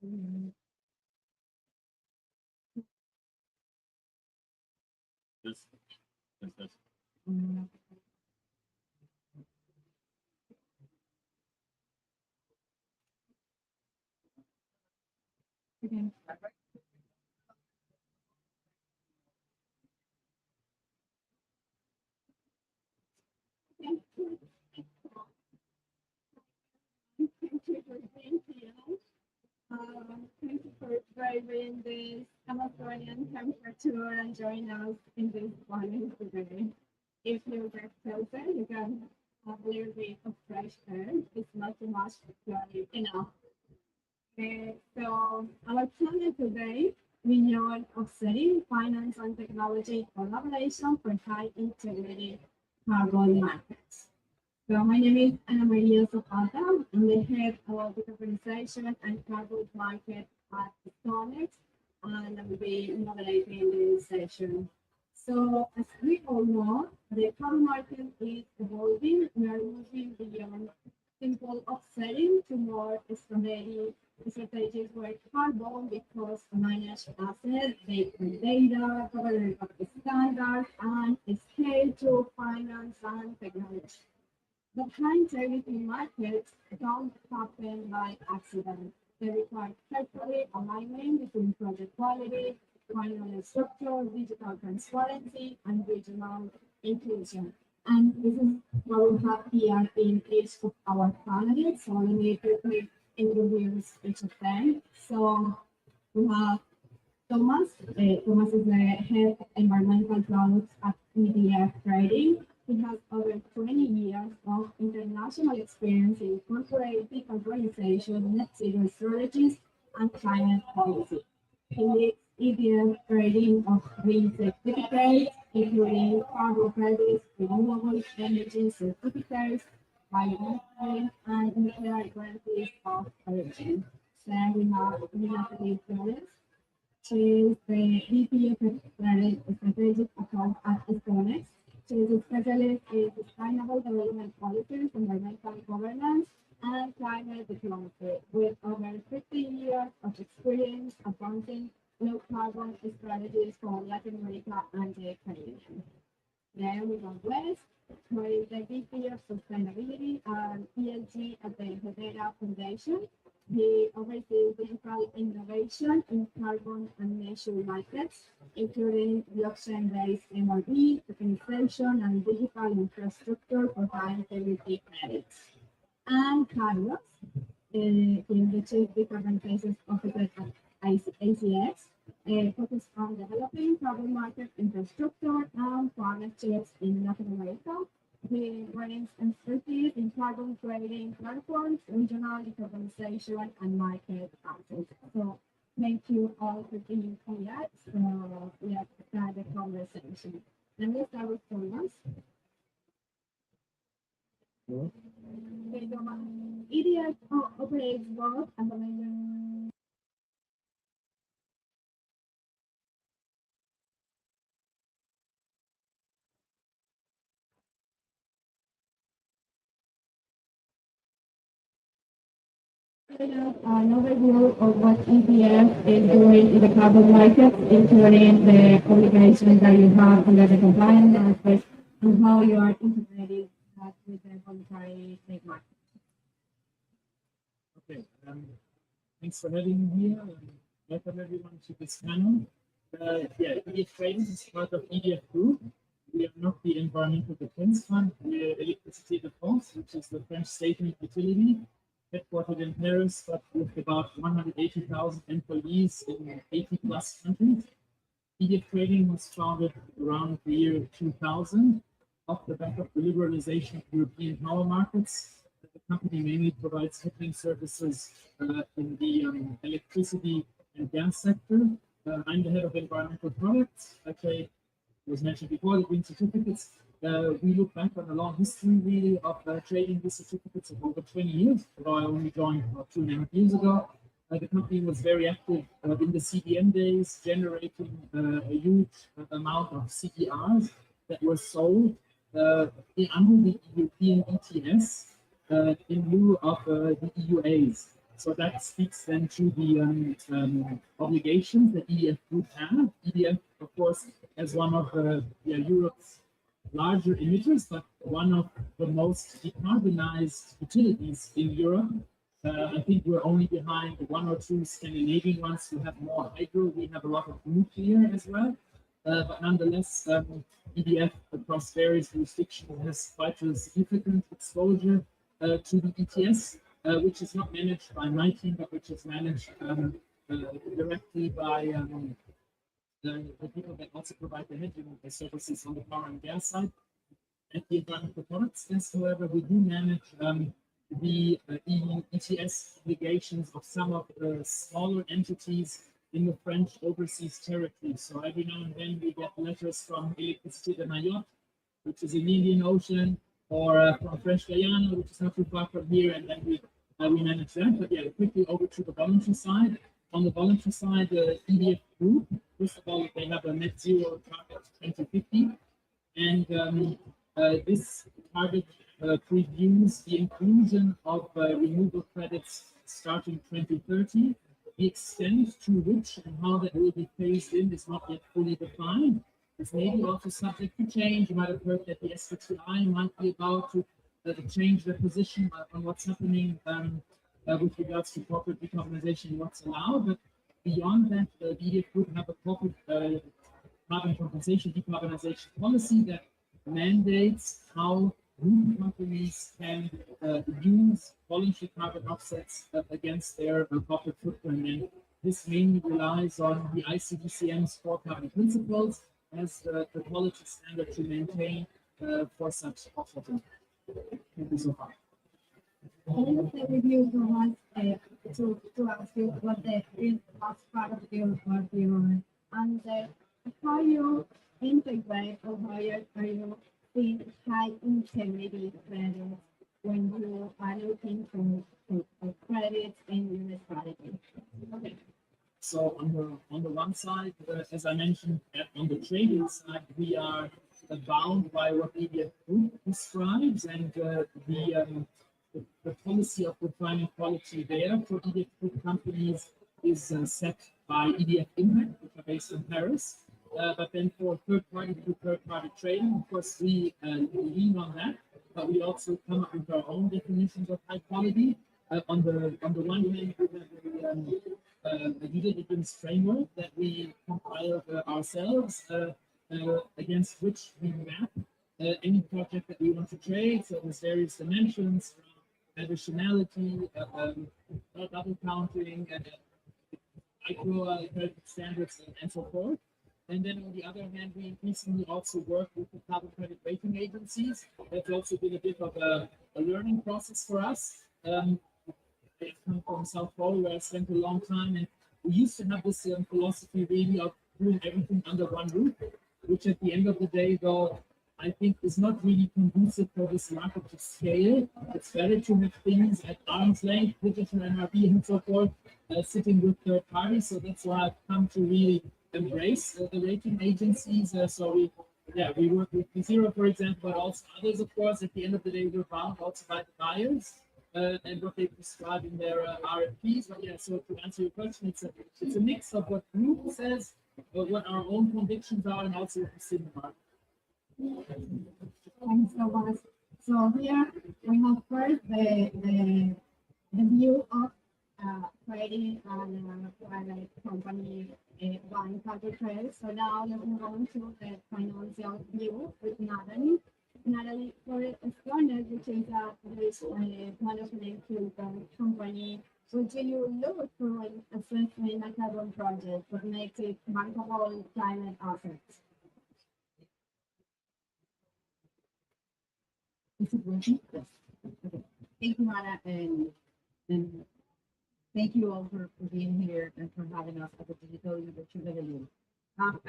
Mm, This, this. mm, okay. Thank you. Thank you for being here. Thank you for driving this Amazonian temperature and joining us in this morning today. If you get closer, you can have a little bit of fresh air. It's not too much, but enough. So our channel today, beyond offsetting finance and technology collaboration for high integrity carbon markets. So my name is Ana Maria Zapata. I'm the head of the organization and carbon market at StoneX, and I will be moderating this session. So as we all know, the carbon market is evolving. We are moving beyond simple offsetting to more strategies where carbon becomes a managed asset, based on data, government standards, and scale to finance and technology. The high integrity markets don't happen by accident. They require carefully alignment between project quality, final structure, digital transparency, and regional inclusion. And this is what we have here in each of our panelists. So let me quickly introduce each of them. So we have Thomas. Thomas is the head of environmental products at EDF Trading. He has over 20 years of international experience in corporate decarbonization, net zero strategies, and climate policy. He leads EDF Trading of green certificates, including carbon credits, renewable energy certificates, biometering, and nuclear guarantees of origin. Then we have Renata Flores. She is the VP of Strategic Account at StoneX. She is a specialist in sustainable development policies, environmental governance, and climate diplomacy, with over 50 years of experience advancing low carbon strategies for Latin America and the Caribbean. Then we go west, who is the VP of Sustainability and ESG at the Hedera Foundation. He oversees digital innovation in carbon and nature markets, including blockchain-based MRB, tokenization, and digital infrastructure for high-integrity credits. And Carlos, in the Chief Decarbonization Officer at ACX, focused on developing carbon market infrastructure and partnerships in Latin America. He brings expertise in carbon trading platforms, regional decarbonization, and market access. So thank you all for being here. So let's start the conversation. Let me start with Thomas. Okay, Thomas. EDF operates both as a major. An overview of what EDF is doing in the carbon market, including the obligations that you have under the compliance aspect and how you are integrating that with the voluntary trade market. Okay, thanks for having me here. Welcome everyone to this panel. Yeah, EDF Trading is part of EDF Group. We are not the Environmental Defense Fund, we are Electricité de France, which is the French state-owned utility, headquartered in Paris, but with about 180,000 employees in 80 plus countries. EDF Trading was founded around the year 2000 off the back of the liberalization of European power markets. The company mainly provides hedging services in the electricity and gas sector. I'm the head of environmental products. I trade, was mentioned before, the green certificates. We look back on a long history really of trading these certificates of over 20 years, although I only joined about 2.5 years ago. The company was very active in the CDM days, generating a huge amount of CDRs that were sold under the European ETS in lieu of the EUAs. So that speaks then to the obligations that EDF would have. EDF, of course, as one of Europe's larger emitters, but one of the most decarbonized utilities in Europe. I think we're only behind one or two Scandinavian ones who have more hydro. We have a lot of nuclear as well. But nonetheless, EDF across various jurisdictions has quite a significant exposure to the ETS, which is not managed by my team, but which is managed directly by the people that also provide the hedging services on the power and gas side. At the environmental products desk, however, we do manage the EU ETS obligations of some of the smaller entities in the French overseas territory. So every now and then we get letters from Electricité de Mayotte, which is in the Indian Ocean, or from French Guyana, which is not too far from here, and then we manage that. But yeah, quickly over to the voluntary side. On the voluntary side, the EDF Group, first of all, they have a net zero target 2050, and this target previews the inclusion of renewable credits starting 2030. The extent to which and how that will be phased in is not yet fully defined. It's maybe also subject to change. You might have heard that the SBTi might be about to change their position on what's happening with regards to corporate decarbonization and what's allowed. But beyond that, the EDF would have a corporate carbon compensation decarbonization policy that mandates how group companies can use voluntary carbon offsets against their corporate footprint. And this mainly relies on the ICDCM's core carbon principles as the quality standard to maintain for such offsetting. Thank you so far. Can you say review for us to ask you what the last part of your and how you integrate or how you see high integrity credits when you are looking for credits in your strategy? Okay. So on the one side, as I mentioned, on the trading side, we are bound by what EDF Group describes, and the policy of refining quality there for EDF Group companies is set by EDF Impact, which are based in Paris. But then for third-party to third-party trading, of course, we lean on that, but we also come up with our own definitions of high quality. On the one hand, we have a due diligence framework that we compiled ourselves, against which we map any project that we want to trade. So there's various dimensions, additionality, double counting, micro credit standards, and so forth. And then on the other hand, we increasingly also work with the carbon credit rating agencies. That's also been a bit of a learning process for us. I come from South Paulo, where I spent a long time, and we used to have this philosophy really of doing everything under one roof, which at the end of the day, though, I think is not really conducive for this market to scale. It's better to have things at arm's length, digital NRB and so forth, sitting with third parties. So that's why I've come to really embrace the rating agencies. So we work with Zero, for example, but also others, of course. At the end of the day, we're bound also by the buyers and what they prescribe in their RFPs. But yeah, so to answer your question, it's a mix of what group says, but what our own convictions are, and also what we see in the market. Thanks so much. So here we have first the view of trading and private company buying carbon credits. So now let's move on to the financial view with Natalie. Natalie, for StoneX, which is a risk management company, so do you look for assessing a carbon project that makes it bankable climate assets? Is it working? Yes. Okay. Thank you, Hannah, and thank you all for being here and for having us at the Digital Leadership Review.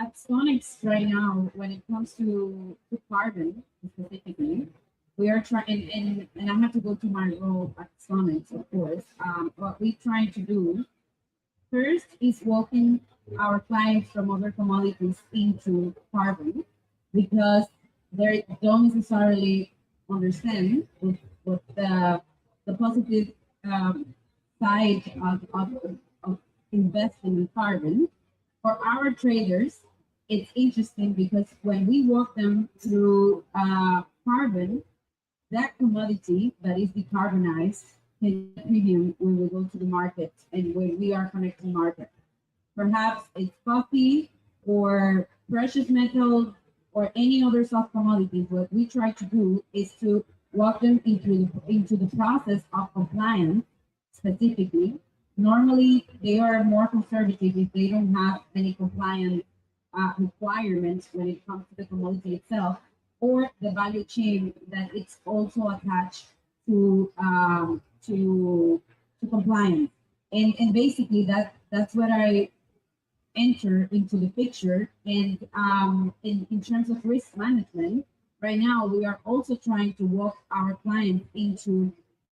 At StoneX right now, when it comes to carbon specifically, we are trying, and I have to go to my role at StoneX, of course. What we try to do first is walking our clients from other commodities into carbon, because they don't necessarily understand what the positive side of investing in carbon, for our traders, it's interesting because when we walk them through carbon, that commodity that is decarbonized can get premium when we go to the market and when we are connecting market. Perhaps it's coffee or precious metals or any other soft commodities. What we try to do is to walk them into the process of compliance specifically. Normally, they are more conservative if they don't have any compliance requirements when it comes to the commodity itself or the value chain that it's also attached to compliance. And basically that's what I enter into the picture. And in terms of risk management, right now we are also trying to walk our clients into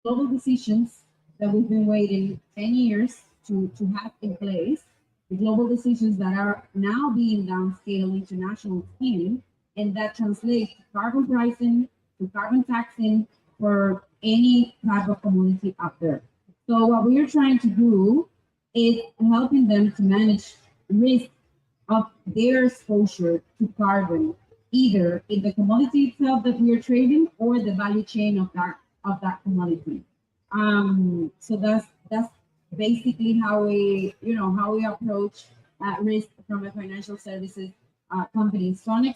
global decisions that we've been waiting 10 years to have in place, the global decisions that are now being downscaled into national scheme, and that translates to carbon pricing, to carbon taxing for any type of commodity out there. So what we are trying to do is helping them to manage risk of their exposure to carbon, either in the commodity itself that we are trading or the value chain of that commodity. So that's basically how we approach risk from a financial services company. StoneX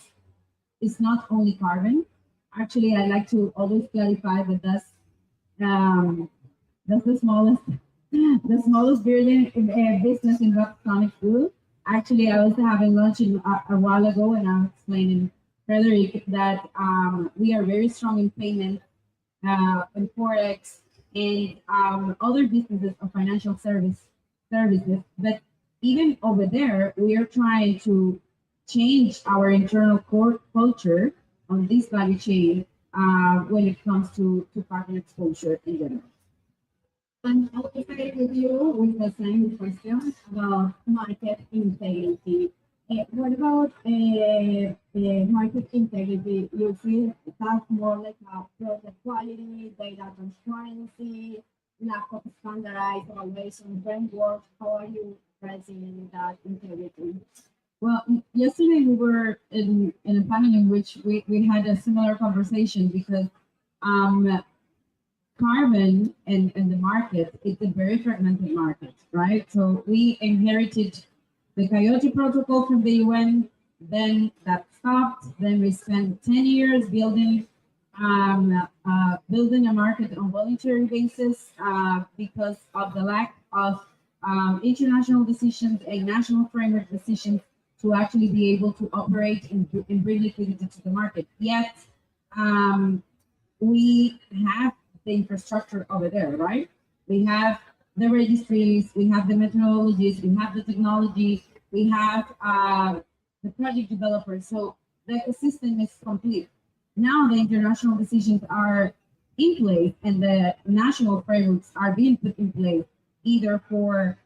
is not only carbon. Actually, I like to always clarify that that's the smallest business in what StoneX do. Actually, I was having lunch a while ago, and I was explaining Frederick that we are very strong in payment and forex and other businesses of financial services. But even over there, we are trying to change our internal core culture on this value chain when it comes to carbon exposure in general. And I'll stay with you with the same question about market integrity. What about market integrity? You see that's more like a product quality, data transparency, lack of standardized evaluation framework. How are you addressing that integrity? Well, yesterday we were in a panel in which we had a similar conversation because carbon and the market, it's a very fragmented market, right? So we inherited the Kyoto Protocol from the UN, then that stopped. Then we spent 10 years building a market on voluntary basis because of the lack of international decisions and national framework decisions to actually be able to operate and bring liquidity to the market. Yet we have the infrastructure over there, right? We have the registries, we have the methodologies, we have the technology, we have the project developers. So the ecosystem is complete. Now the international decisions are in place and the national frameworks are being put in place, either through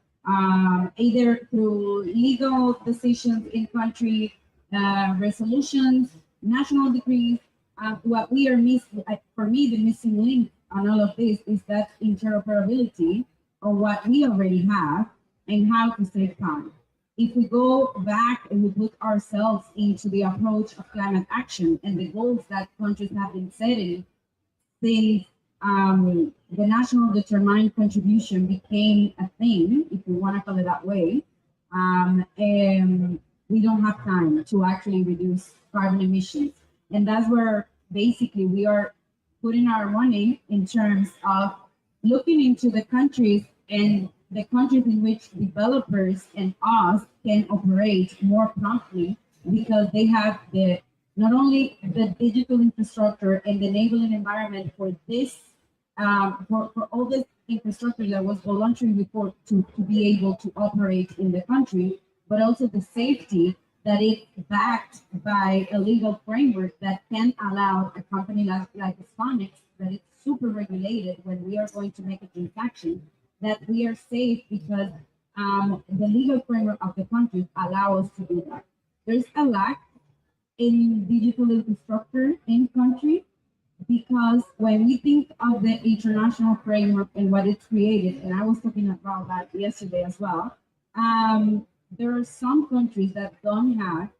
legal decisions in country, resolutions, national decrees. What we are missing, for me, the missing link on all of this is that interoperability of what we already have and how to save time. If we go back and we put ourselves into the approach of climate action and the goals that countries have been setting since the national determined contribution became a thing, if we want to call it that way, and we don't have time to actually reduce carbon emissions. And that's where basically we are putting our money in terms of looking into the countries and the countries in which developers and us can operate more promptly because they have not only the digital infrastructure and the enabling environment for this, for all this infrastructure that was voluntary before to be able to operate in the country, but also the safety that is backed by a legal framework that can allow a company like StoneX, that is super regulated when we are going to make a transaction, that we are safe because the legal framework of the country allow us to do that. There's a lack in digital infrastructure in country, because when we think of the international framework and what it's created, and I was talking about that yesterday as well, there are some countries that don't have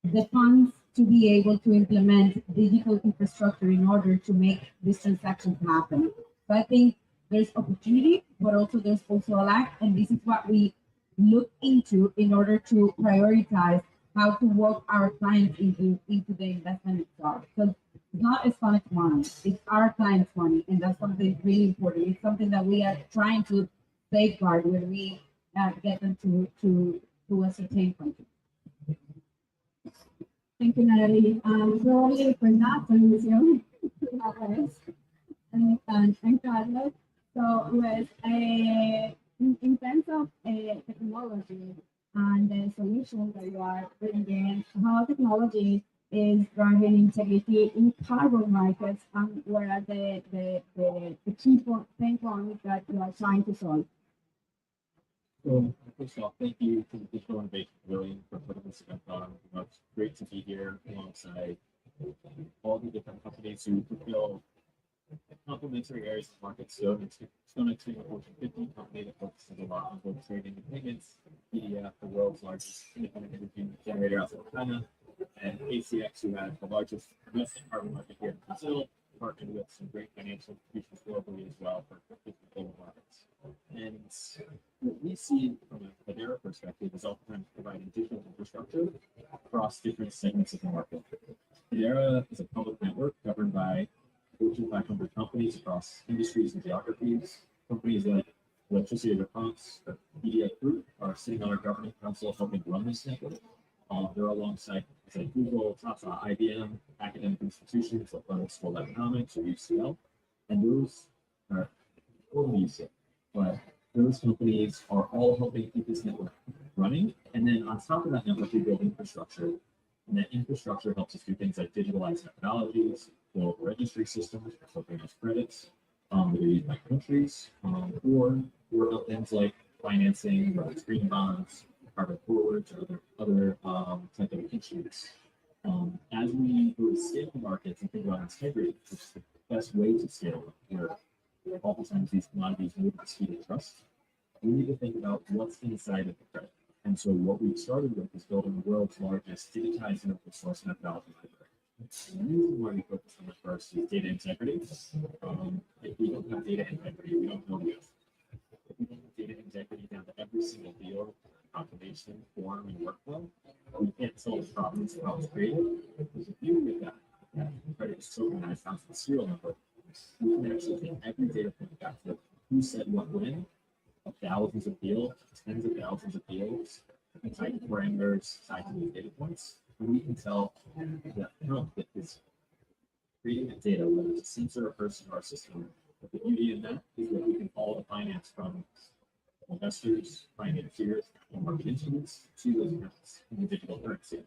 the funds to be able to implement digital infrastructure in order to make these transactions happen. So I think there's opportunity, but also there's also a lack, and this is what we look into in order to prioritize how to walk our clients into the investment itself. So it's not Hispanic money, it's our clients' money, and that's something really important. It's something that we are trying to safeguard when we get them to a certain country. Thank you, Natalie. Probably for that solution, and Carlos. So, with in terms of technology and the solutions that you are bringing, how technology is driving integrity in carbon markets, and what are the key pain points that you are trying to solve? So, first of all, thank you to the Digital Innovation Pavilion for putting this event on. It's great to be here alongside all the different companies who fulfill complementary areas of the market. So, StoneX being a Fortune 50 company that focuses a lot on both trading and payments, PDF, the world's largest independent energy generator outside of China, and ACX, who has the largest domestic carbon market here in Brazil, partnered with some great financial institutions globally as well for different global markets. And what we see from a Hedera perspective is oftentimes providing digital infrastructure across different segments of the market. Hedera is a public network governed by Fortune 500 companies across industries and geographies. Companies like Electricity Response, or EDF Group, are sitting on our governing council helping run this network. They're alongside like Google, Tata, IBM, academic institutions like London School of Economics or UCL, and those are UCL. But those companies are all helping keep this network running. And then on top of that network, we build infrastructure. And that infrastructure helps us do things like digitalize methodologies, build registry systems for tokenized credits that are used by countries, or work things like financing, whether it's green bonds, carbon forwards, or other type of instruments. As we go to scale markets and think about integrity, which is the best way to scale them, where oftentimes these commodities move at the speed of trust, we need to think about what's inside of the credit. And so what we started with is building the world's largest digitized and open source methodology library. And the reason why we focus on this first is data integrity. If we don't have data integrity, we don't know the other. If we don't have data integrity down to every single deal, confirmation, form, and workflow, we can't solve the problems of how it's created. Because if you get that credit is tokenized down to the serial number, we can actually take every data point back to who said what when, of thousands of deals, tens of thousands of deals, and type parameters tied to these data points. And we can tell that account that is creating that data, whether it's a sensor, a person, or a system. But the beauty in that is that we can follow the finance from investors, financiers, and market instruments to those accounts in the digital currency.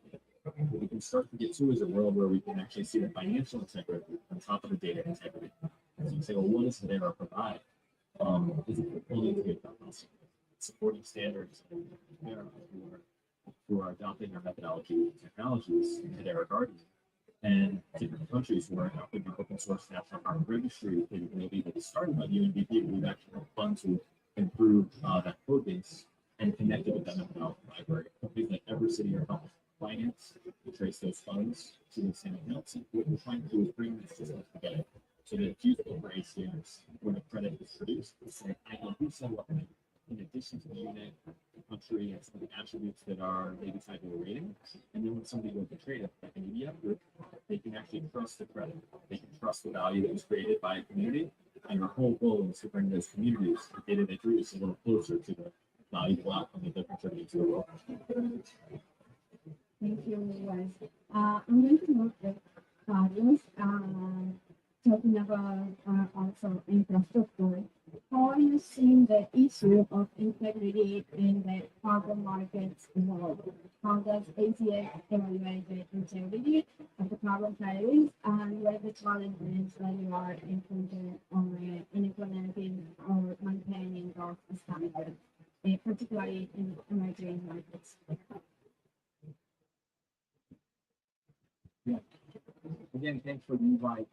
What we can start to get to is a world where we can actually see the financial integrity on top of the data integrity. So you say, well, what does Hedera provide? Is it fully integrated supporting standards who are adopting our methodology and technologies in Hedera Garden, and different countries who are adopting our open source national carbon registry capability that is started by the UNDP. We've actually had fun to improve that code base and connect it with that methodology library. Companies like Evercity are helping finance to trace those funds to the same accounts. And what we're trying to do is bring these systems together so that it's useful for ACMs when a credit is produced to say, I know who said what in addition to the unit, the country, and some of the attributes that are maybe tied to a rating. And then when somebody goes to trade it, like an ETF group, they can actually trust the credit. They can trust the value that was created by a community. And our whole goal is to bring those communities, the data they produce, a little closer to the valuable outcome that they're contributing to the world. Thank you, guys. I'm going to move to Carlos, talking about also infrastructure. How are you seeing the issue of integrity in the carbon markets evolve? How does ACX evaluate the integrity of the carbon credits, and what are the challenges that you are implementing in implementing or maintaining those standards, particularly in emerging markets? Yeah. Again, thanks for the invite.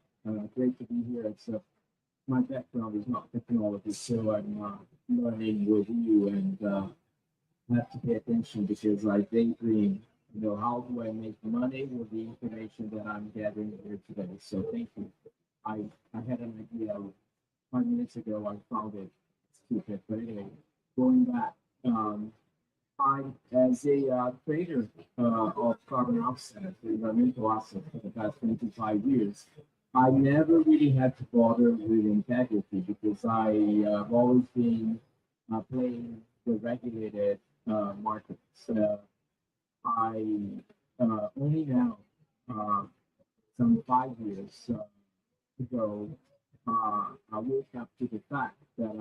great to be here. It's my background is not technology, so I'm learning with you and have to pay attention because I daydream. How do I make money with the information that I'm gathering here today? So thank you. I had an idea 5 minutes ago. I found it stupid, but anyway, going back. I, as a trader of carbon offsets, environmental assets for the past 25 years, I never really had to bother with integrity because I have always been playing the regulated markets. I only now, some 5 years ago, I woke up to the fact that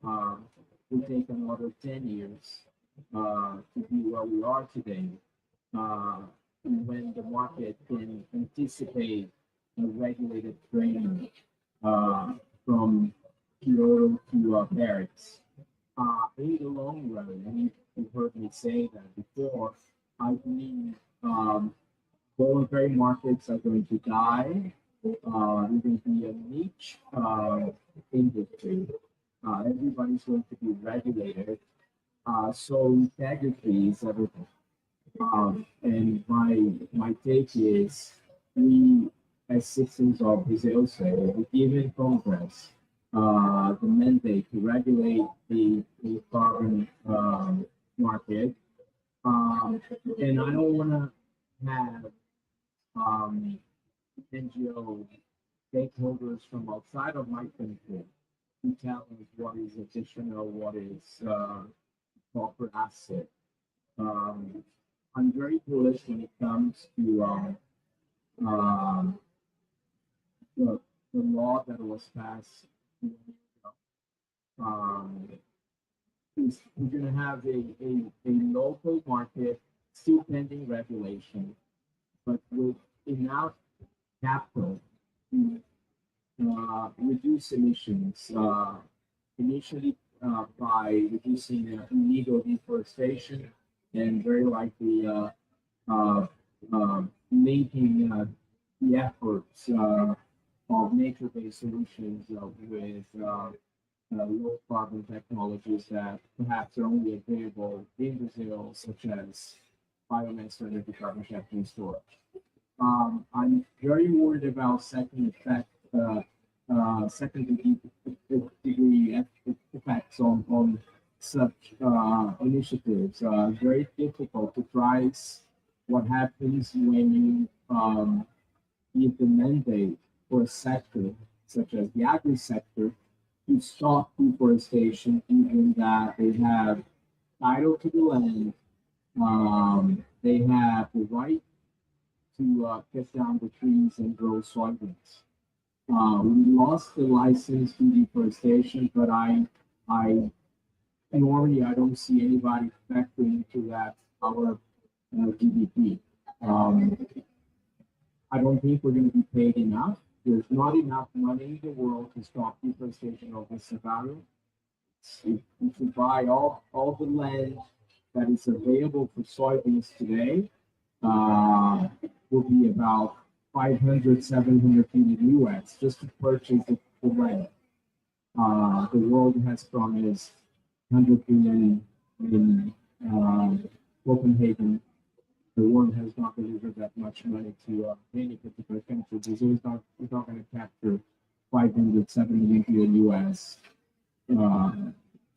it will take another 10 years to be where we are today, when the market can anticipate a regulated trading from Kyoto to Paris. In the long run, and you've heard me say that before, I believe voluntary markets are going to die. It's going to be a niche industry. Everybody's going to be regulated. So integrity is everything. And my take is we, as citizens of Brazil, say we given Congress the mandate to regulate the carbon market. And I don't want to have NGO stakeholders from outside of my country to tell us what is additional, what is corporate asset. I'm very bullish when it comes to the law that was passed. We're going to have a local market still pending regulation, but with enough capital to reduce emissions, initially by reducing illegal deforestation and very likely linking the efforts of nature-based solutions with low carbon technologies that perhaps are only available in Brazil, such as biomass or energy carbon capture and storage. I'm very worried about second degree effects on such initiatives. Very difficult to price what happens when you give the mandate for a sector such as the agri sector to stop deforestation, even that they have title to the land, they have the right to cut down the trees and grow soybeans. We lost the license to deforestation, but normally I don't see anybody factoring into that our GDP. I don't think we're going to be paid enough. There's not enough money in the world to stop deforestation of the Cerrado. If you buy all the land that is available for soybeans today, will be about 500, 700 million US just to purchase the land. The world has promised 100 billion in Copenhagen. The world has not delivered that much money to any particular country. Brazil is not going to capture 500, 700 billion US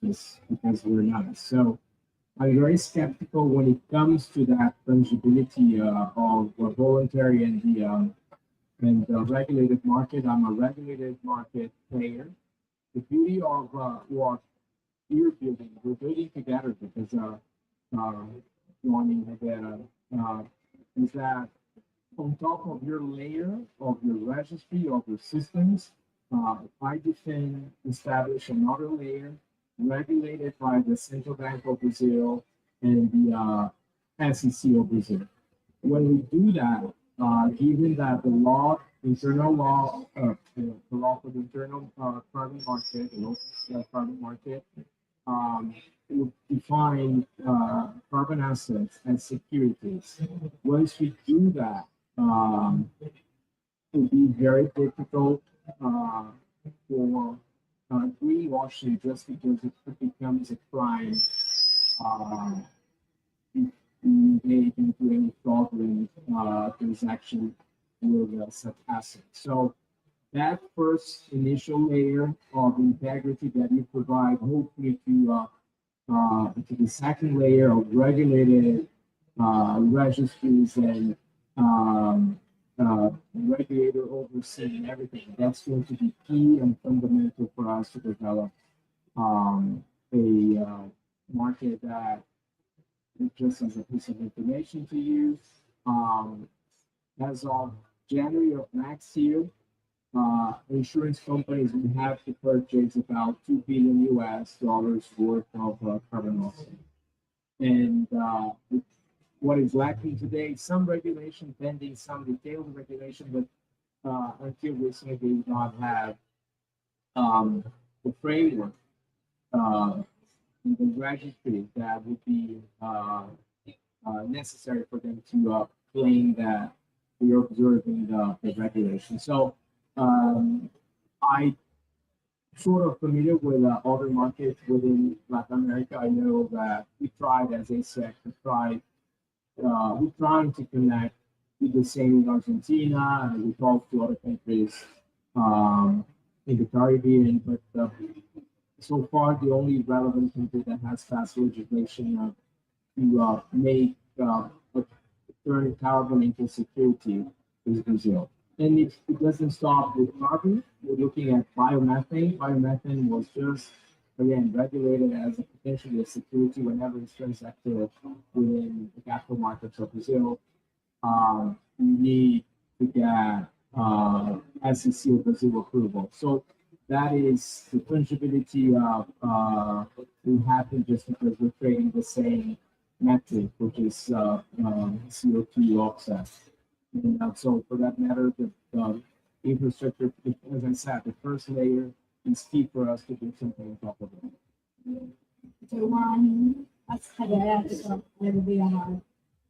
just because we're not. So I'm very skeptical when it comes to that fungibility of the voluntary and the regulated market. I'm a regulated market player. The beauty of what you're building, we're building together because is that on top of your layer of your registry of your systems, I defend establish another layer regulated by the Central Bank of Brazil and the SEC of Brazil. When we do that, given that the law, internal law, the law for the internal carbon market, the local carbon market, would define carbon assets as securities. Once we do that, would be very difficult for greenwashing just because it becomes a crime. If you engage into any fraudulent transaction with such assets. So that first initial layer of integrity that you provide, hopefully to the second layer of regulated registries and regulator overseeing everything. That's going to be key and fundamental for us to develop a market that just as a piece of information to you. As of January of next year, insurance companies will have to purchase about $2 billion worth of carbon offset. And what is lacking today, some regulation pending, some detailed regulation, but until recently they did not have the framework, the registry that would be necessary for them to claim that we are observing the regulation. So I sort of familiar with other markets within Latin America. I know that we tried as ASEC to try, we're trying to connect with the same in Argentina, and we talk to other countries in the Caribbean, but so far the only relevant country that has passed legislation to make turn carbon into security is Brazil. And it doesn't stop with carbon. We're looking at biomethane. Biomethane was just, again, regulated as a potentially a security whenever it's transacted within the capital markets of Brazil. You need to get SEC or Brazil approval. So that is the fungibility of will happen just because we're trading the same metric, which is CO2 offset. And so for that matter, the infrastructure, as I said, the first layer is key for us to do something on top of it. So one, that's Hedera to maybe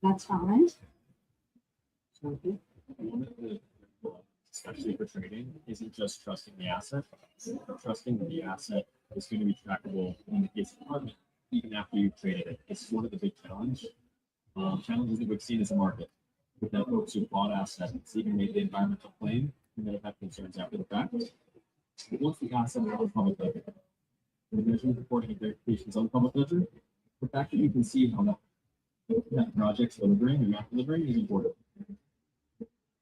that challenge. Especially for trading, isn't just trusting the asset. Trusting that the asset is going to be trackable in the case of carbon, even after you've traded it. It's sort of the big challenge. Challenges that we've seen as a market. With that folks who bought assets, even made the environmental claim, and then have concerns after the fact. But once the asset is on public ledger, the measurement reporting and verifications on public ledger, the fact that you can see how that project's delivering or not delivering is important.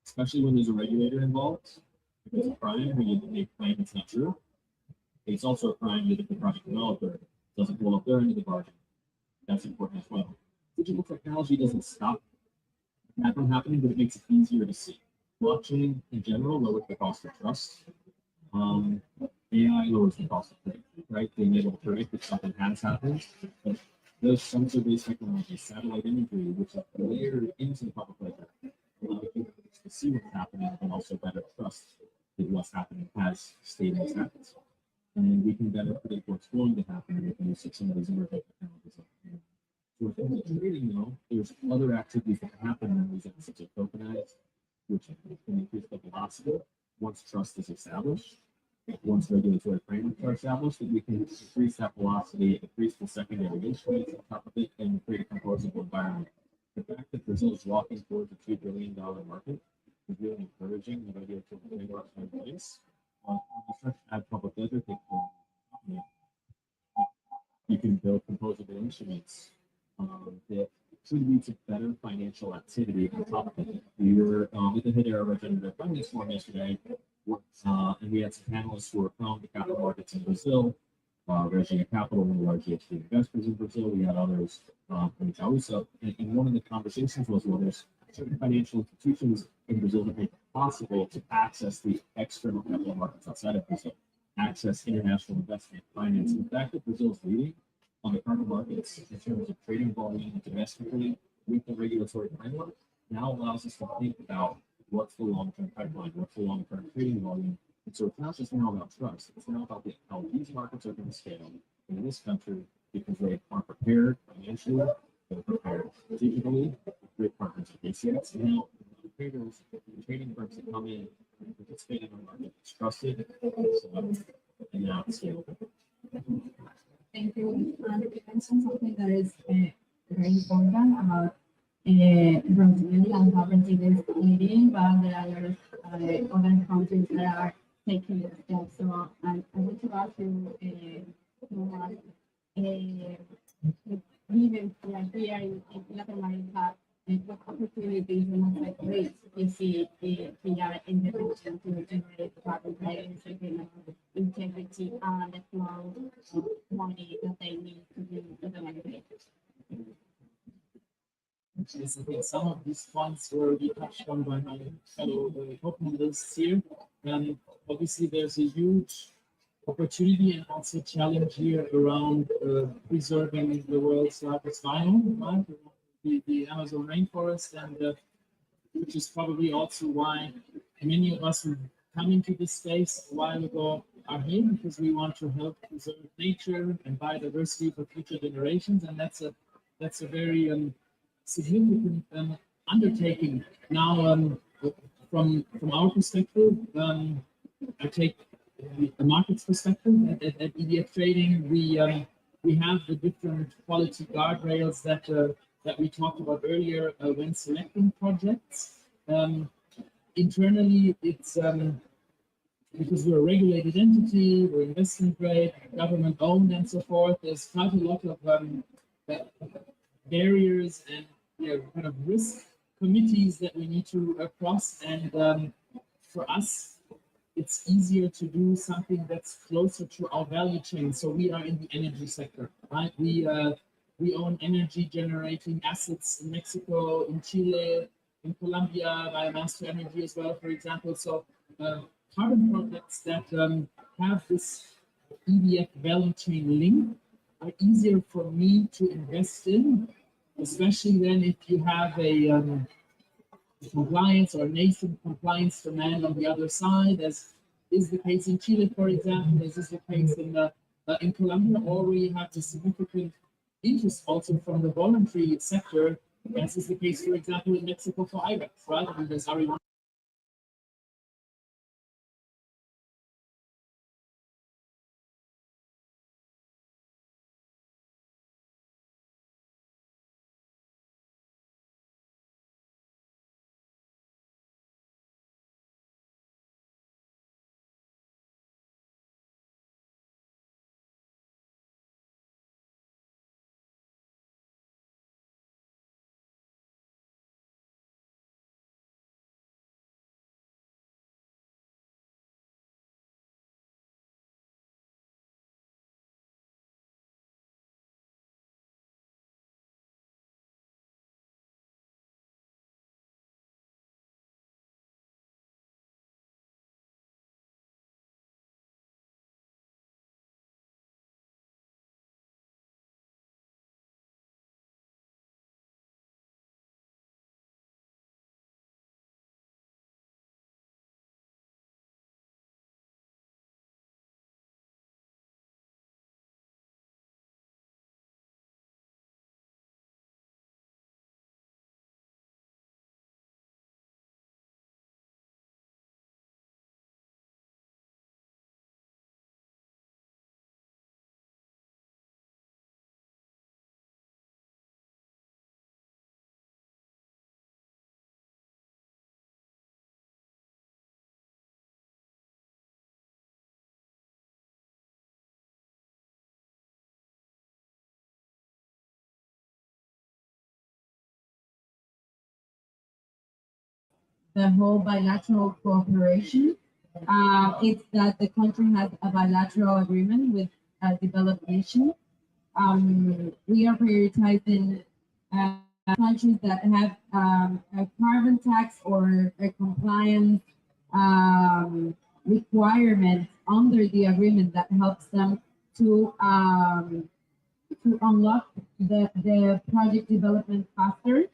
Especially when there's a regulator involved. If it's a crime when they claim it's not true, it's also a crime that if the project developer doesn't pull up their end of the bargain. That's important as well. Digital technology doesn't stop that from happening, but it makes it easier to see. Blockchain in general lowers the cost of trust. AI lowers the cost of trade, right? Being able to predict if something has happened. But those sensor-based technologies, satellite imagery, which are layered into the public ledger, allow people to see what's happening and also better trust that what's happening has stayed as happens. And we can better predict what's going to happen with the use of some of these emerging technologies. So with trading, though, there's other activities that can happen when these assets are tokenized, which can increase the velocity once trust is established. Once regulatory frameworks are established, that we can increase that velocity, increase the secondary issuance on top of it, and create a composable environment. The fact that Brazil is walking towards a $2 billion market is really encouraging. The regulatory frameworks are in place. You start to add public ledger capability. You can build composable instruments that should lead to better financial activity on top of it. We were with the Hedera Regenerative Finance Forum yesterday, and we had some panelists who are from the capital markets in Brazil, Regina Capital, one of the large ESG investors in Brazil. We had others from Itaúsa, and one of the conversations was, well, there's certain financial institutions in Brazil that make it possible to access the external capital markets outside of Brazil, access international investment finance. The fact that Brazil is leading on the carbon markets in terms of trading volume domestically with the regulatory framework now allows us to think about what's the long-term pipeline, what's the long-term trading volume. And so it's not just now about trust, it's now about how these markets are going to scale in this country because they aren't prepared financially, they're prepared digitally, great partners at ACX. And now the traders, the trading firms that come in participate in the market. It's trusted, and now it's scalable. Thank you. You mentioned something that is very important about Brazil and how Brazil is leading, but there are a lot of other countries that are taking the steps. So I want to ask you, even like we are in Latin America, what opportunities and what ways you see we are in the region to generate carbon credits, integrity, and the flow of money that they need to do the manufacturers. Yes, I think some of these points were already touched on by my fellow co-panelists here. Obviously, there's a huge opportunity and also challenge here around preserving the world's largest biome, right? The Amazon rainforest, and which is probably also why many of us who come into this space a while ago are here, because we want to help preserve nature and biodiversity for future generations, and that's a very significant undertaking. Now, from our perspective, I take the market's perspective. At EDF Trading, we have the different quality guardrails that we talked about earlier when selecting projects. Internally, it's because we're a regulated entity, we're investment grade, government owned, and so forth. There's quite a lot of barriers and kind of risk committees that we need to cross. And for us, it's easier to do something that's closer to our value chain. So we are in the energy sector, right? We own energy generating assets in Mexico, in Chile, in Colombia, biomass to energy as well, for example. So carbon projects that have this EDF value chain link are easier for me to invest in, especially then if you have a compliance or nascent compliance demand on the other side, as is the case in Chile, for example, as is the case in Colombia, or we have a significant interest also from the voluntary sector, as is the case, for example, in Mexico for IBEX, right? I mean, there's already one. The whole bilateral cooperation. It's that the country has a bilateral agreement with a developed nation. We are prioritizing countries that have a carbon tax or a compliance requirement under the agreement that helps them to unlock the project development faster.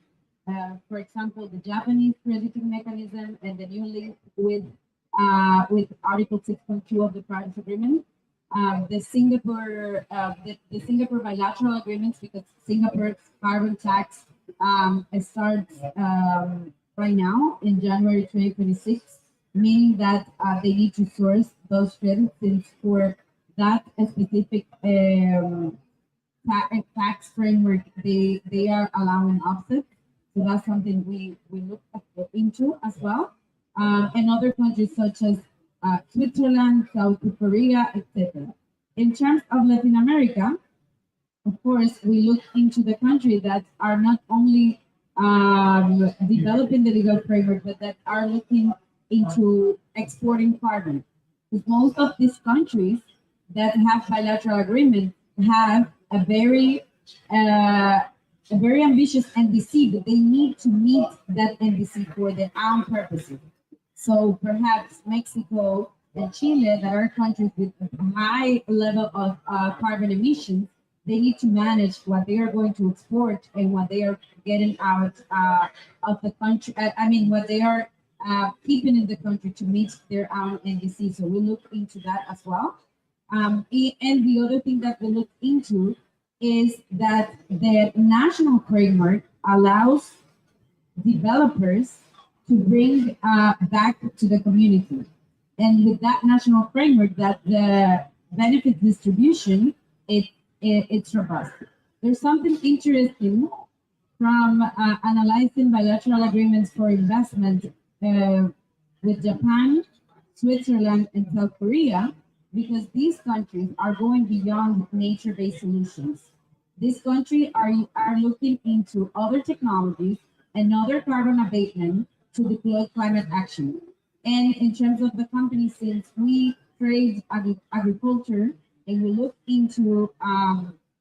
For example, the Japanese crediting mechanism and the new link with Article 6.2 of the Paris Agreement. The Singapore bilateral agreements, because Singapore's carbon tax starts right now in January 2026. meaning that they need to source those credits since for that specific tax framework, they are allowing offset. So that's something we look into as well. And other countries such as Switzerland, South Korea, etc. In terms of Latin America, of course, we look into the countries that are not only developing the legal framework, but that are looking into exporting carbon. Because most of these countries that have bilateral agreements have uh, a very ambitious NDC, but they need to meet that NDC for their own purposes. So perhaps Mexico and Chile, that are countries with a high level of carbon emissions, they need to manage what they are going to export and what they are getting out of the country. I mean, what they are keeping in the country to meet their own NDC. So we look into that as well. And the other thing that we look into is that the national framework allows developers to bring back to the community. And with that national framework, that the benefit distribution, it's robust. There's something interesting from analyzing bilateral agreements for investment with Japan, Switzerland, and South Korea, because these countries are going beyond nature-based solutions. These countries are looking into other technologies and other carbon abatement to deploy climate action. And in terms of the company, since we trade agriculture and we look into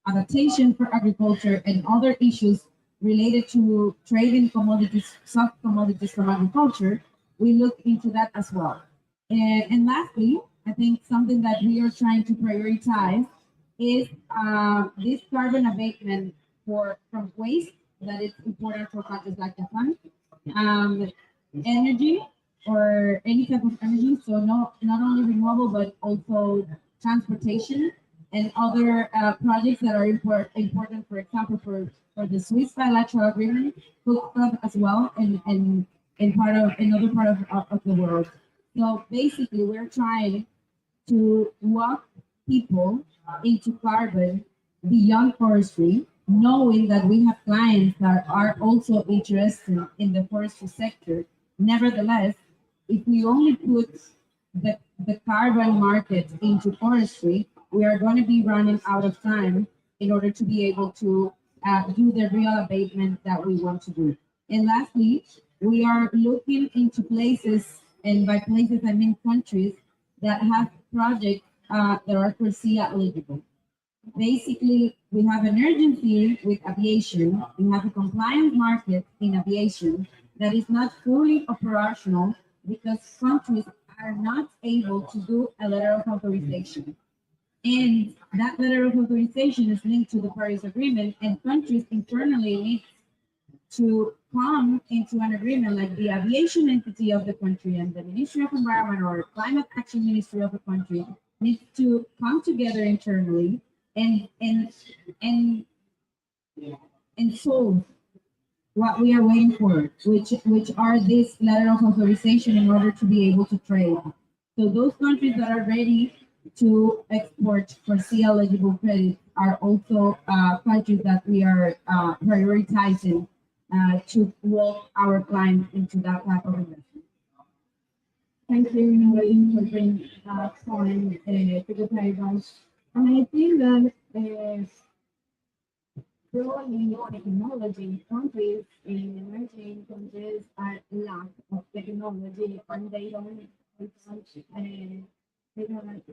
adaptation for agriculture and other issues related to trading commodities, soft commodities from agriculture, we look into that as well. And lastly, I think something that we are trying to prioritize is this carbon abatement from waste that is important for countries like Japan, energy or any type of energy. So not only renewable, but also transportation and other projects that are important, for example, for the Swiss bilateral agreement, Cook Club as well, and another part of the world. So basically, we're trying to walk people into carbon beyond forestry, knowing that we have clients that are also interested in the forestry sector. Nevertheless, if we only put the carbon market into forestry, we are going to be running out of time in order to be able to do the real abatement that we want to do. And lastly, we are looking into places, and by places I mean countries, that have projects that are CORSIA eligible. Basically, we have an urgency with aviation. We have a compliant market in aviation that is not fully operational because countries are not able to do a letter of authorization. And that letter of authorization is linked to the Paris Agreement, and countries internally need to come into an agreement like the aviation entity of the country and the Ministry of Environment or Climate Action Ministry of the country needs to come together internally and and and solve what we are waiting for, which are this letter of authorization in order to be able to trade. So those countries that are ready to export for C eligible credit are also countries that we are prioritizing to walk our clients into that type of investment. Thank you, Noeline, for bringing that point to the table. And I think that growing technology countries in emerging countries are lack of technology and they don't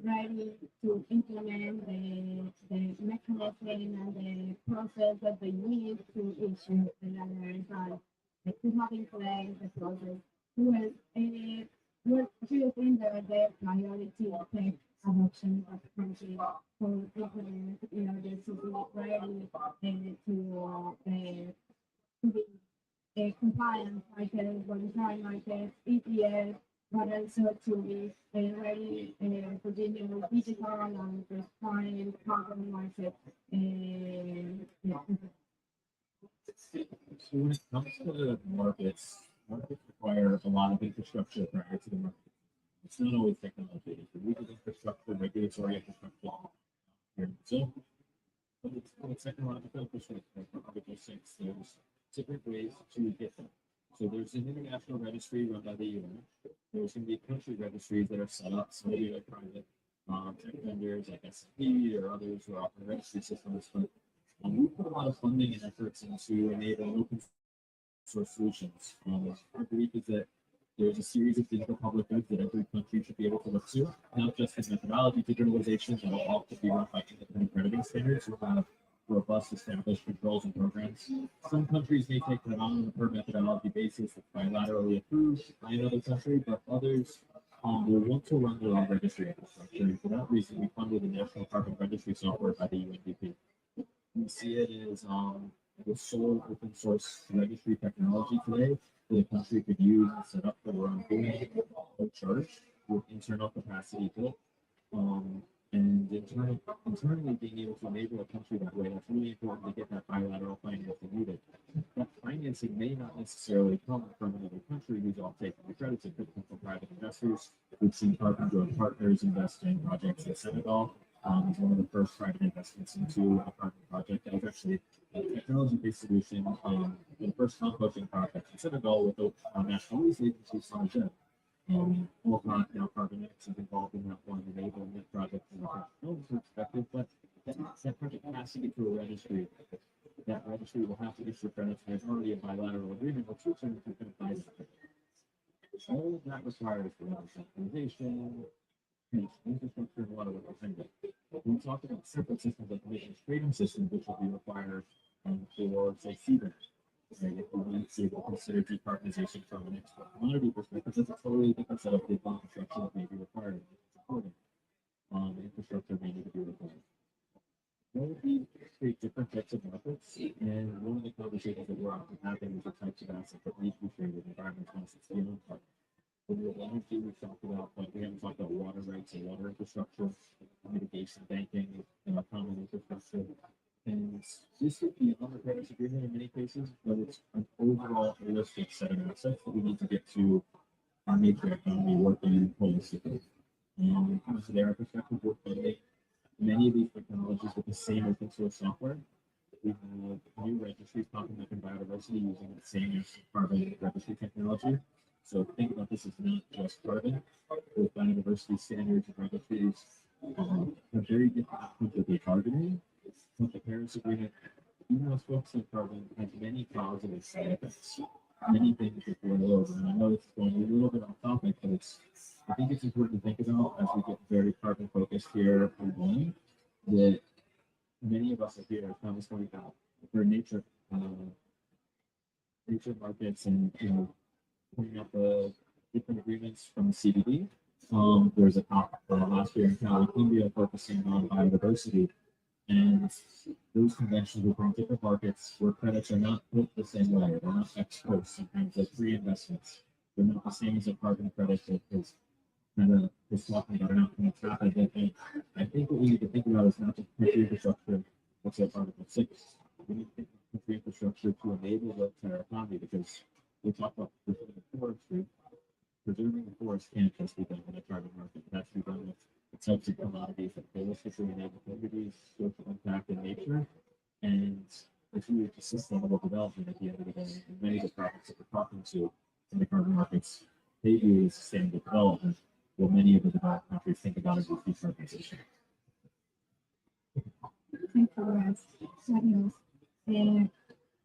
ready to implement the mechanism and the process that they need to issue the letters and to have in place the process. Well, what do you think that the priority of the adoption of country for implement in order to be ready to be a compliant market, voluntary market, ETS, but also to be ready for the new digital and transparent carbon market. Yeah. So when it comes to markets require a lot of infrastructure prior to the market It's not always technology. It's the legal infrastructure, regulatory infrastructure here in Brazil. But it's from a technological perspective, for Article 6, there's different ways to get them. So there's an international registry run by the UN. There's going to be country registries that are set up, some of the private tech vendors like S&P or others who are offering registry systems. But we put a lot of funding and efforts into enable open source solutions. Our belief is that there's a series of digital public goods that every country should be able to look to, not just as methodology digitalization, but all to be run by independent crediting standards who have robust established controls and programs. Some countries may take them on a per methodology basis that's bilaterally approved by another country, but others will want to run their own registry infrastructure. And for that reason, we funded the National Carbon Registry software by the UNDP. We see it as the sole open source registry technology today that a country could use and set up for their own doing, no charge, with internal capacity built. And internally being able to enable a country that way, that's really important to get that bilateral financing needed. That financing may not necessarily come from another country who's all taking the credits. It could come from private investors. We've seen Carbon Growth Partners invest in projects in Senegal. It's one of the first private investments into a carbon project. That was actually a technology-based solution the first composting project in Senegal with the National News Agency, StoneX. Now Carbon X is involved in that one, enabling that project from a technology perspective, but that project has to get through a registry. That registry will have to issue credits, and there's already a bilateral agreement with Switzerland to advise it. All of that requires centralization, infrastructure, and a lot of work behind it. We talked about separate systems like emissions trading systems, which will be required for, say, CBAM. Right? If we want to consider decarbonization from an export commodity perspective, that's a totally different set of legal infrastructure that may be required. Infrastructure may need to be required. We create different types of markets, and one of the conversations that we're often having is the types of assets that need to be traded, environmental assets, beyond carbon. Renewable energy we've talked about, but we haven't talked about water rights and water infrastructure, mitigation, banking, common infrastructure. And this would be on the Paris Agreement in many cases, but it's an overall holistic set of assets that we need to get to make the economy working holistically. And from a Hedera perspective, we're building many of these technologies with the same open source software. We have new registries popping up in biodiversity using the same carbon registry technology. So think about this as not just carbon, with biodiversity standards and registries have very different outcomes that they're targeting. But the Paris Agreement, even though it's focused on carbon, has many positive side effects, many things that go over. And I know this is going a little bit off topic, but I think it's important to think about as we get very carbon focused here on one, that many of us are here, as Tom was pointing out, for nature markets and, pointing out the different agreements from the CBD. There's a talk last year in Cali, India, focusing on biodiversity. And those conventions will bring different markets where credits are not put the same way. They're not ex post, sometimes they're pre-investments. They're not the same as a carbon credit that is kind of just talking about an outcome that's happened. And I think what we need to think about is not just country infrastructure, what's that Article 6. We need to think about country infrastructure to enable the entire economy, because we talk about preserving the forestry. Preserving the forest can't just be done in a carbon market. It has to be done with the types of commodities that holistically enable communities, social impact, and nature. And it's really just sustainable development at the end of the day. And many of the projects that we're talking to in the carbon markets, they view as sustainable development, while many of the developed countries think about it as decarbonization. Thank you, Daniel.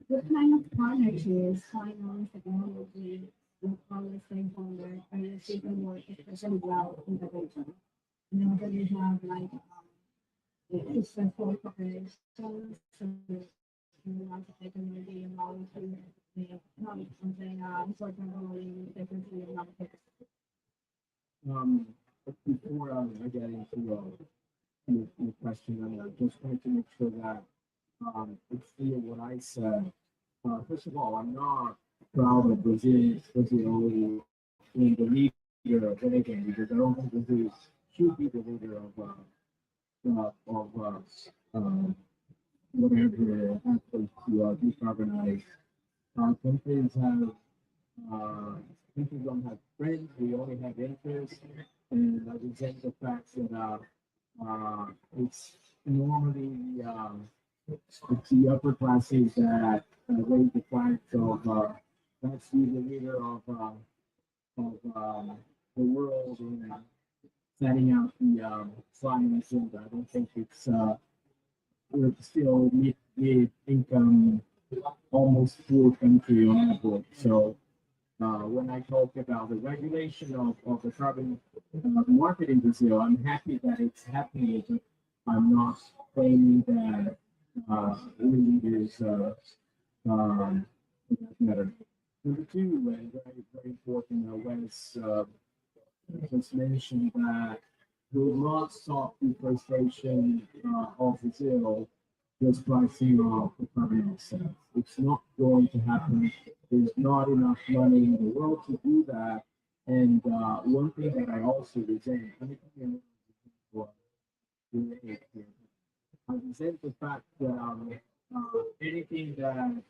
What kind of partnerships, finance, technology, and other stakeholders are you seeking more, especially well integration? You know that we have like successful corporations, so we want to take maybe involved in something important role in differently in market. Before I get into your question, I just wanted to make sure that it's clear what I said. First of all, I'm not proud of Brazil being the leader of anything, because I don't think Brazil should be the leader of whatever happens to decarbonize. Countries have people don't have friends, we only have interests, and I resent the fact that it's normally it's the upper classes that raise the flags of let's be the leader of the world and setting out the flying agenda. I don't think it's we're still mid income, almost poor country on average. So when I talk about the regulation of the carbon market in Brazil, I'm happy that it's happening, but I'm not claiming that we leaders matter. Number two, and very important, Wes just mentioned that we will not stop deforestation of Brazil just by seeing off the carbon offsets. It's not going to happen. There's not enough money in the world to do that. And one thing that I also resent, I resent the fact that anything that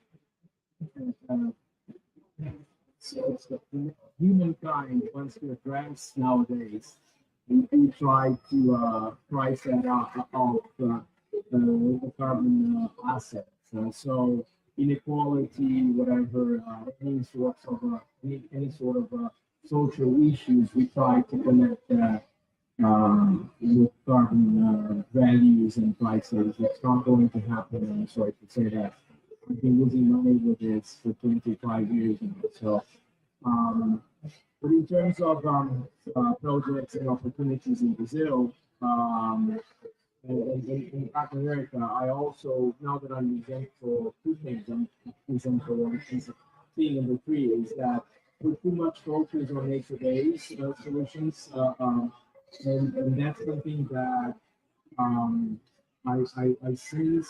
humankind wants to address nowadays, we try to price that out of the carbon assets. So inequality, whatever, any sort of social issues, we try to connect that with carbon values and prices. It's not going to happen. I'm sorry to say that. I've been losing money with this for 25 years now. So, but in terms of projects and opportunities in Brazil, in Latin America, I also, now that I'm exempt for two things, I'm exempt for one thing. Number three is that with too much focus on nature-based solutions, and that's something that I see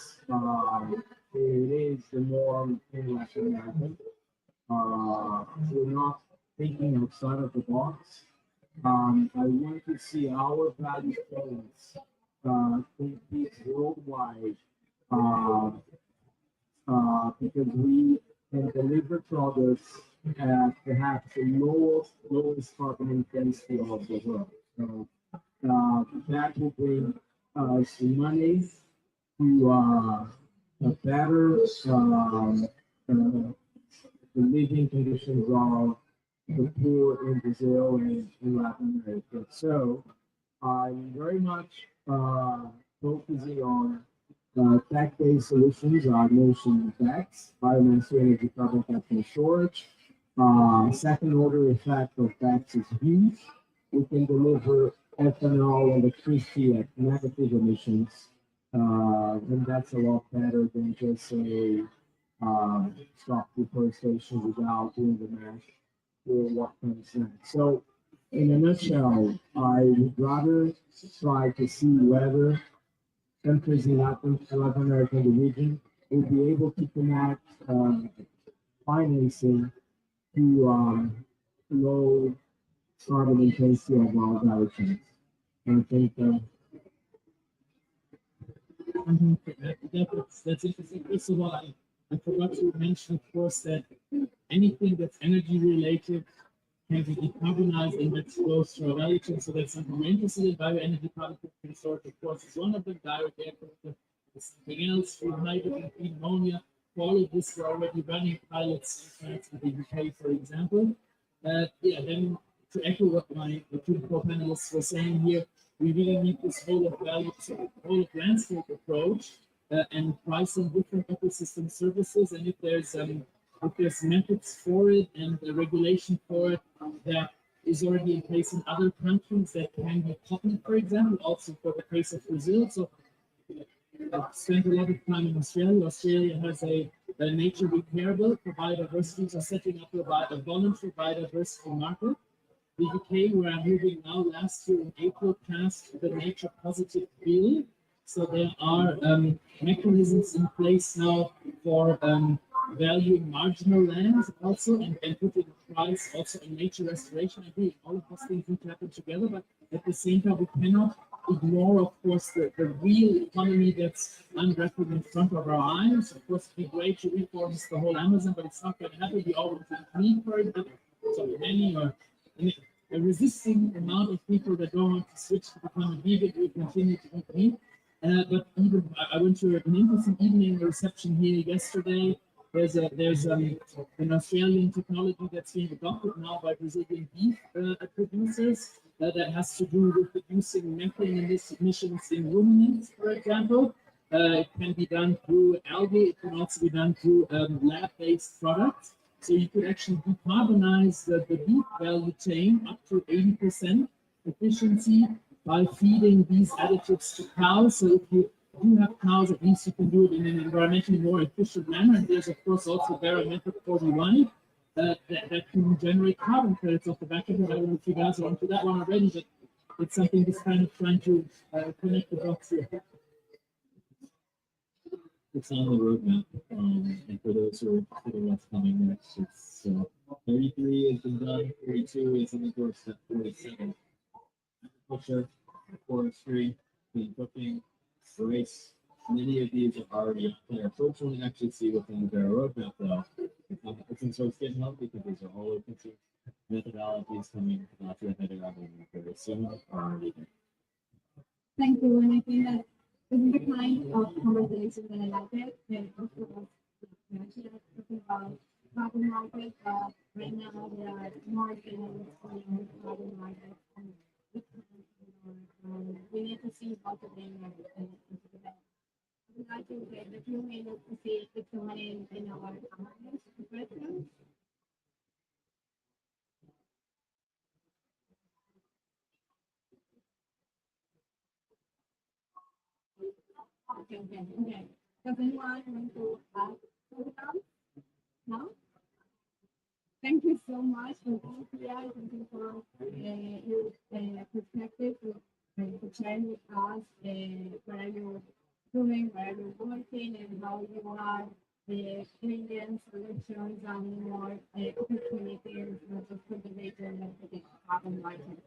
it is the norm in Latin America. We're not thinking outside of the box. I want to see our value chains compete worldwide because we can deliver products at perhaps the lowest carbon intensity of the world. So that will bring us money to a better the living conditions of the poor in Brazil and in Latin America. So I'm very much focusing on tech-based solutions. I mentioned tax, biomass energy, carbon capture and storage. Second order effect of tax is huge. We can deliver ethanol and electricity at negative emissions. And that's a lot better than just say stop deforestation without doing the math for what comes next. So in a nutshell, I would rather try to see whether countries in Latin America and the region will be able to connect financing to low carbon intensity of our value chains. And I think that's interesting. First of all, I forgot to mention, of course, that anything that's energy related can be decarbonized and that flows through our value chain. So that's something we're interested in. Bioenergy product and storage, of course, is one of them. Direct air capture is something else. Through hydrogen, clean ammonia. For all of this, we're already running pilots in France with the UK, for example. Yeah, then to echo what the two co-panelists were saying here, we really need this whole of value, whole of landscape approach and pricing different ecosystem services. And if there's methods for it and the regulation for it that is already in place in other countries that can be copied, for example, also for the case of Brazil. So I've spent a lot of time in Australia. Australia has a nature repairable for biodiversity, so setting up a voluntary biodiversity market. The UK, where I'm moving now, last year in April, passed the Nature Positive Bill. So there are mechanisms in place now for valuing marginal lands also and putting a price also on nature restoration. I agree, all of those things need to happen together, but at the same time, we cannot ignore, of course, the real economy that's unwrapping in front of our eyes. Of course, it'd be great to reforest the whole Amazon, but it's not going to happen. We always need for it. But many or a resisting amount of people that don't want to switch to become a vegan will continue to eat meat. But even I went to an interesting evening reception here yesterday. There's an Australian technology that's being adopted now by Brazilian beef producers that has to do with reducing methane emissions in ruminants, for example. It can be done through algae. It can also be done through lab-based products. So you could actually decarbonize the beef value chain up to 80% efficiency by feeding these additives to cows. So if you do have cows, at least you can do it in an environmentally more efficient manner. And there's, of course, also Method 41 that can generate carbon credits off the back of it. I don't know if you guys are onto that one already, but it's something just kind of trying to connect the dots here. It's on the roadmap. And for those who are interested in what's coming next, it's 33 has been done, 32 is in the doorstep, 47. Agriculture, forestry, clean cooking, race. Many of these are already up there. Folks won't actually see what's on their roadmap though. Open source GitHub because these are all open source methodologies coming to the Hedera very soon are already there. Thank you. And I think that this is the kind of conversation that I like it. And also, talking about carbon market, right now there are margins on carbon market. And we need to see what the name of it is. I would like to take a few minutes to see if someone in our comments questions. Okay. Does anyone want to ask something? No? Thank you so much for being here. Thank you for your perspective, for sharing with us what are you doing, where you're working, and how you are bringing solutions and more opportunities, not just for the region, but for the carbon market.